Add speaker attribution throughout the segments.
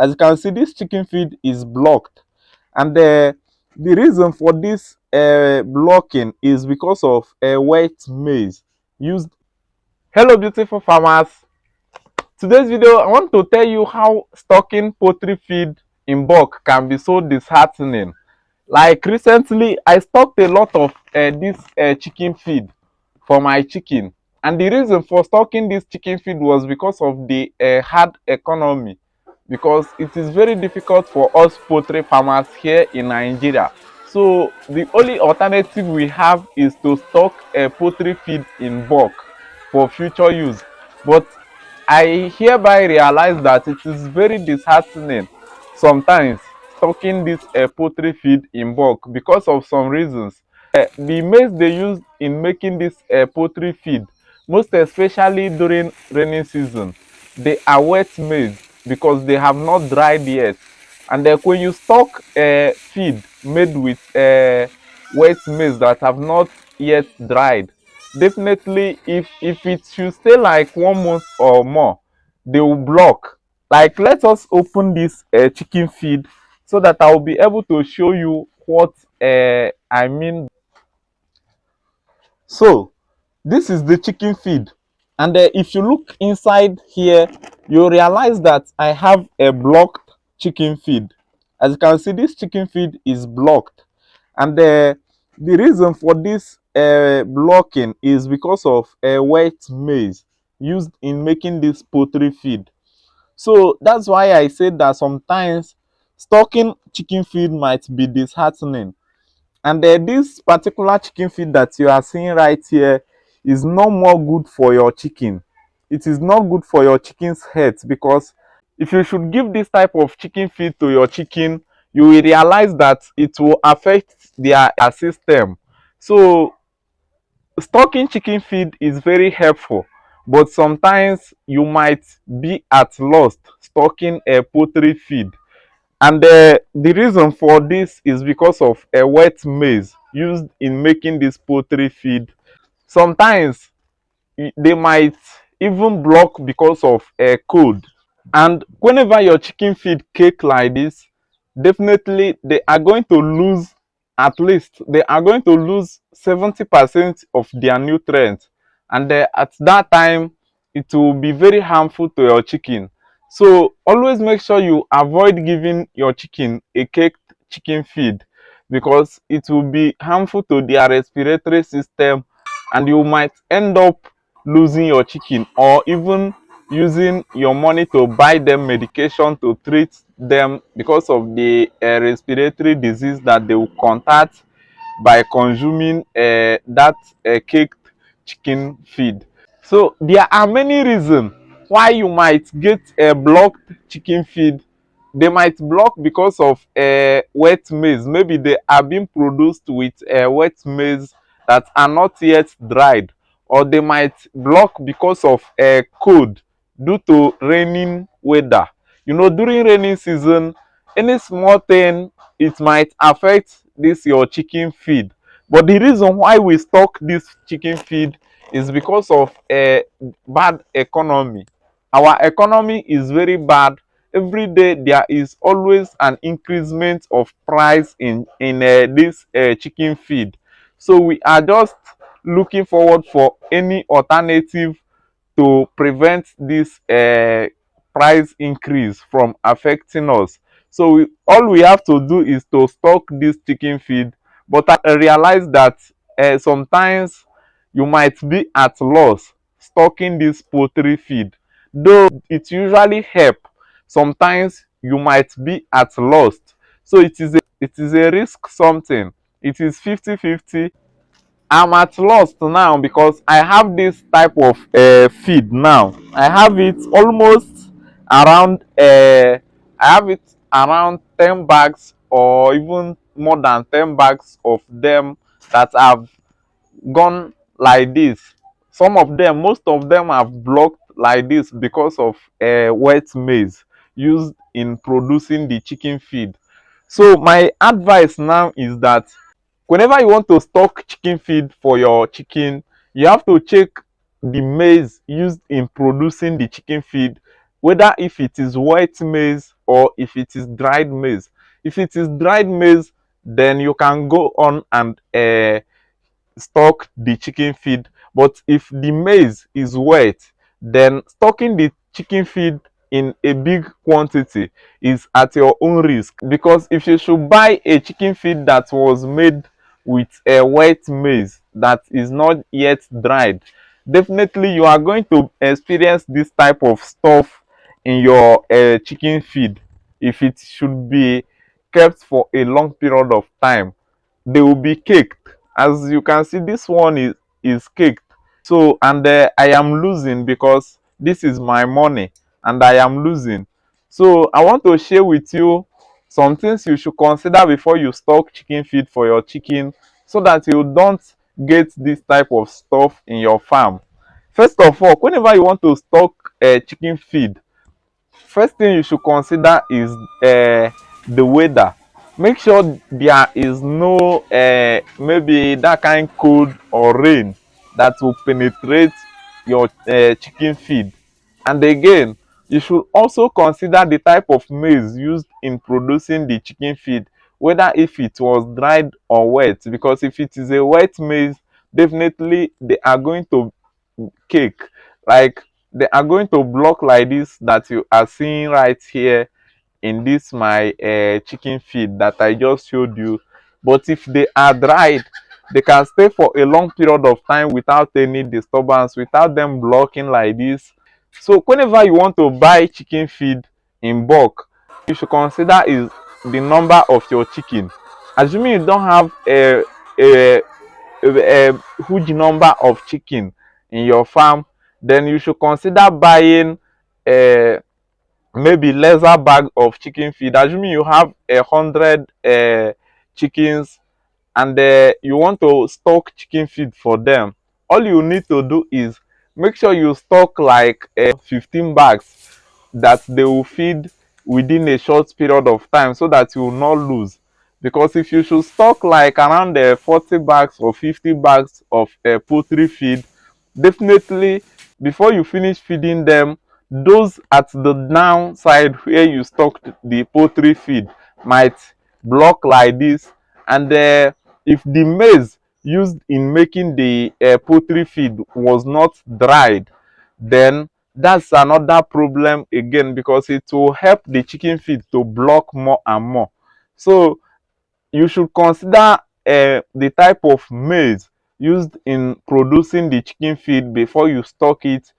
Speaker 1: As you can see, this chicken feed is blocked, and the reason for this blocking is because of a wet maize used. Hello beautiful farmers, today's video I want to tell you how stocking poultry feed in bulk can be so disheartening. Like recently I stocked a lot of this chicken feed for my chicken, and the reason for stocking this chicken feed was because of the hard economy, because it is very difficult for us poultry farmers here in Nigeria. So the only alternative we have is to stock poultry feed in bulk for future use. But I hereby realize that it is very disheartening sometimes stocking this poultry feed in bulk because of some reasons. The maize they use in making this poultry feed, most especially during rainy season, they are wet maize because they have not dried yet. And when you stock feed made with wet maize that have not yet dried, definitely if it should stay like 1 month or more, they will block. Like, let us open this chicken feed so that I will be able to show you what I mean. So this is the chicken feed, and if you look inside here, you realize that I have a blocked chicken feed. As you can see, this chicken feed is blocked, and the reason for this blocking is because of a wet maize used in making this poultry feed. So that's why I said that sometimes stocking chicken feed might be disheartening. And this particular chicken feed that you are seeing right here is no more good for your chicken. It is not good for your chicken's health, because if you should give this type of chicken feed to your chicken, you will realize that it will affect their system. So stocking chicken feed is very helpful, but sometimes you might be at loss stocking a poultry feed. And the reason for this is because of a wet maize used in making this poultry feed. Sometimes they might even block because of a cold. And whenever your chicken feed cake like this, definitely they are going to lose, at least they are going to lose 70% of their nutrients. And at that time, it will be very harmful to your chicken. So always make sure you avoid giving your chicken a caked chicken feed, because it will be harmful to their respiratory system, and you might end up losing your chicken, or even using your money to buy them medication to treat them because of the respiratory disease that they will contact by consuming that caked chicken feed. So there are many reasons why you might get a blocked chicken feed. They might block because of wet maize. Maybe they are being produced with wet maize that are not yet dried, or they might block because of cold due to raining weather. You know, during rainy season, any small thing, it might affect this your chicken feed. But the reason why we stock this chicken feed is because of a bad economy. Our economy is very bad. Every day there is always an increasement of price in this chicken feed. So we are just looking forward for any alternative to prevent this price increase from affecting us. So all we have to do is to stock this chicken feed. But I realize that sometimes you might be at loss stocking this poultry feed, though it usually help. Sometimes you might be at loss, so it is a risk something. It is 50-50. I'm at loss now because I have this type of feed now. I have it almost around I have it around 10 bags, or even more than 10 bags of them that have gone like this. Some of them, most of them have blocked like this because of wet maize used in producing the chicken feed. So my advice now is that whenever you want to stock chicken feed for your chicken, you have to check the maize used in producing the chicken feed, whether if it is white maize or if it is dried maize. If it is dried maize, then you can go on and stock the chicken feed. But if the maize is wet, then stocking the chicken feed in a big quantity is at your own risk, because if you should buy a chicken feed that was made with a wet maize that is not yet dried, definitely you are going to experience this type of stuff in your chicken feed. If it should be kept for a long period of time, they will be caked. As you can see, this one is caked. So, and I am losing because this is my money and I am losing. So I want to share with you some things you should consider before you stock chicken feed for your chicken, so that you don't get this type of stuff in your farm. First of all, whenever you want to stock chicken feed, first thing you should consider is the weather. Make sure there is no maybe that kind cold or rain that will penetrate your chicken feed. And again, you should also consider the type of maize used in producing the chicken feed, whether if it was dried or wet, because if it is a wet maize, definitely they are going to cake, like they are going to block like this that you are seeing right here in this my chicken feed that I just showed you. But if they are dried, they can stay for a long period of time without any disturbance, without them blocking like this. So whenever you want to buy chicken feed in bulk, you should consider is the number of your chicken. Assuming you don't have a huge number of chicken in your farm, then you should consider buying maybe lesser bag of chicken feed. Assuming you have 100 chickens and you want to stock chicken feed for them, all you need to do is make sure you stock like 15 bags that they will feed within a short period of time, so that you will not lose. Because if you should stock like around 40 bags or 50 bags of poultry feed, definitely before you finish feeding them, those at the downside where you stocked the poultry feed might block like this. And if the maize used in making the poultry feed was not dried, then that's another problem again, because it will help the chicken feed to block more and more. So you should consider the type of maize used in producing the chicken feed before you stock it.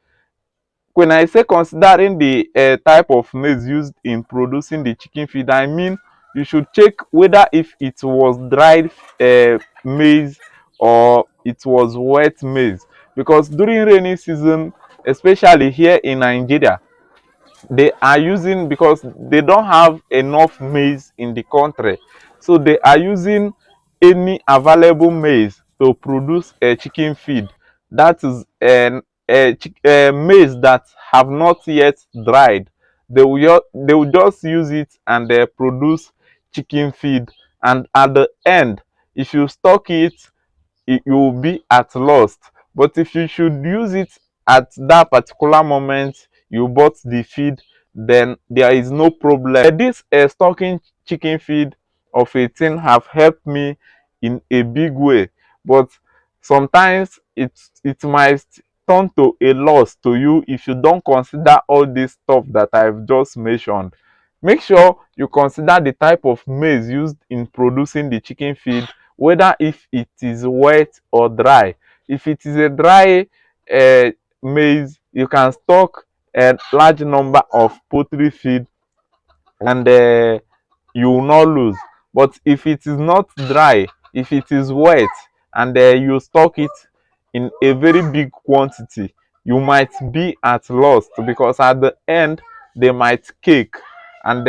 Speaker 1: When I say considering the type of maize used in producing the chicken feed, I mean you should check whether if it was dried maize or it was wet maize. Because during rainy season, especially here in Nigeria, they are using, because they don't have enough maize in the country, so they are using any available maize to produce a chicken feed. That is a maize that have not yet dried. They will just use it and produce chicken feed. And at the end, if you stock it, you will be at loss. But if you should use it at that particular moment you bought the feed, then there is no problem. This stocking chicken feed of a tin have helped me in a big way, but sometimes it might turn to a loss to you if you don't consider all this stuff that I've just mentioned. Make sure you consider the type of maize used in producing the chicken feed, whether if it is wet or dry. If it is a dry maize, you can stock a large number of poultry feed and you will not lose. But if it is not dry, if it is wet and you stock it in a very big quantity, you might be at loss, because at the end they might cake. And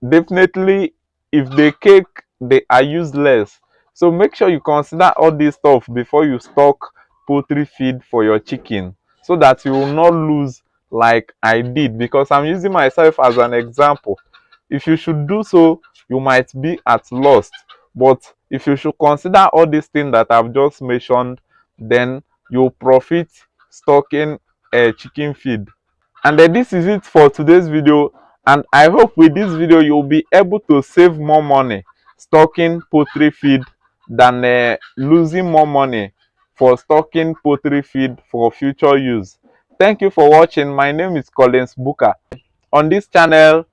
Speaker 1: definitely if they cake, they are useless. So make sure you consider all this stuff before you stock poultry feed for your chicken, so that you will not lose like I did, because I'm using myself as an example. If you should do so, you might be at loss. But if you should consider all these things that I've just mentioned, then you'll profit stocking a chicken feed. And this is it for today's video. And I hope with this video you'll be able to save more money stocking poultry feed than losing more money for stocking poultry feed for future use. Thank you for watching. My name is Collins Booker. On this channel,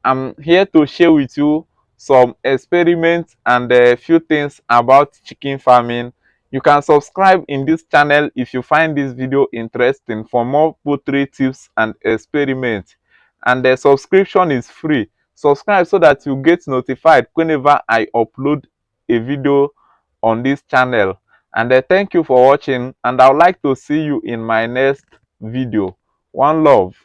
Speaker 1: I'm here to share with you some experiments and a few things about chicken farming. You can subscribe in this channel if you find this video interesting for more poultry tips and experiments. And the subscription is free. Subscribe so that you get notified whenever I upload a video on this channel. And thank you for watching, and I would like to see you in my next video. One love.